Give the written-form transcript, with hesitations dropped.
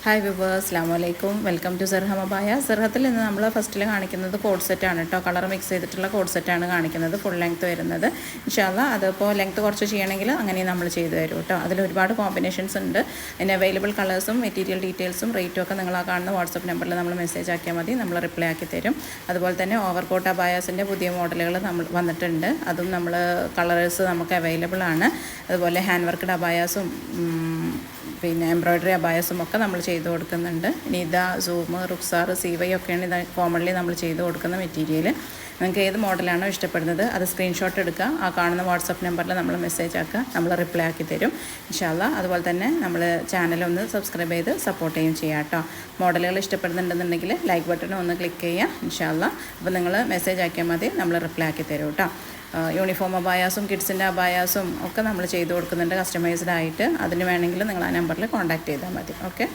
Hi viewers, അസ്സലാമു അലൈക്കും. Welcome to സർഹം അബായ. സർഹത്തിൽ നിന്ന് നമ്മൾ ഫസ്റ്റിൽ കാണിക്കുന്നത് കോഡ് സെറ്റാണ് കേട്ടോ. കളർ മിക്സ് ചെയ്തിട്ടുള്ള കോഡ് സെറ്റാണ് കാണിക്കുന്നത്, ഫുൾ ലെങ്ത്ത് വരുന്നത്. ഇൻഷാല്ലാ അതിപ്പോൾ ലെങ്ത്ത് കുറച്ച് ചെയ്യണമെങ്കിൽ അങ്ങനെ നമ്മൾ ചെയ്തു തരും കേട്ടോ. അതിൽ ഒരുപാട് കോമ്പിനേഷൻസ് ഉണ്ട്. അതിൻ്റെ അവൈലബിൾ കളേഴ്സും മെറ്റീരിയൽ ഡീറ്റെയിൽസും റേറ്റും ഒക്കെ നിങ്ങൾ ആ കാണുന്ന വാട്സപ്പ് നമ്പറിൽ നമ്മൾ മെസ്സേജ് ആക്കിയാൽ മതി, നമ്മൾ റിപ്ലൈ ആക്കി തരും. അതുപോലെ തന്നെ ഓവർകോട്ട് അബായാസിൻ്റെ പുതിയ മോഡലുകൾ നമ്മൾ വന്നിട്ടുണ്ട്. അതും നമ്മൾ കളേഴ്സ് നമുക്ക് അവൈലബിൾ ആണ്. അതുപോലെ ഹാൻഡ് വർക്ക്ഡ് അബായാസും പിന്നെ എംബ്രോയ്ഡറി അബായസും ഒക്കെ നമ്മൾ ചെയ്ത് കൊടുക്കുന്നുണ്ട്. നിദ, സൂം, റുക്സാർ, സീവൈ ഒക്കെയാണ് ഇത് കോമൺലി നമ്മൾ ചെയ്ത് കൊടുക്കുന്ന മെറ്റീരിയൽ. നിങ്ങൾക്ക് ഏത് മോഡലാണോ ഇഷ്ടപ്പെടുന്നത് അത് സ്ക്രീൻഷോട്ട് എടുക്കുക, ആ കാണുന്ന വാട്സപ്പ് നമ്പറിൽ നമ്മൾ മെസ്സേജ് ആക്കുക, നമ്മൾ റിപ്ലൈ ആക്കി തരും ഇൻഷാല്ലാ. അതുപോലെ തന്നെ നമ്മൾ ചാനലൊന്ന് സബ്സ്ക്രൈബ് ചെയ്ത് സപ്പോർട്ട് ചെയ്യുകയും ചെയ്യാം കേട്ടോ. മോഡലുകൾ ഇഷ്ടപ്പെടുന്നുണ്ടെന്നുണ്ടെങ്കിൽ ലൈക്ക് ബട്ടൺ ഒന്ന് ക്ലിക്ക് ചെയ്യുക ഇൻഷാല്ലാ. അപ്പോൾ നിങ്ങൾ മെസ്സേജ് ആക്കിയാൽ മതി, നമ്മൾ റിപ്ലൈ ആക്കി തരും കേട്ടോ. യൂണിഫോം അബായാസും കിഡ്സിൻ്റെ അബായാസും ഒക്കെ നമ്മൾ ചെയ്ത് കൊടുക്കുന്നുണ്ട് കസ്റ്റമൈസ്ഡ് ആയിട്ട്. അതിന് വേണമെങ്കിൽ നിങ്ങൾ ആ നമ്പറിൽ കോൺടാക്റ്റ് ചെയ്താൽ മതി. ഓക്കെ.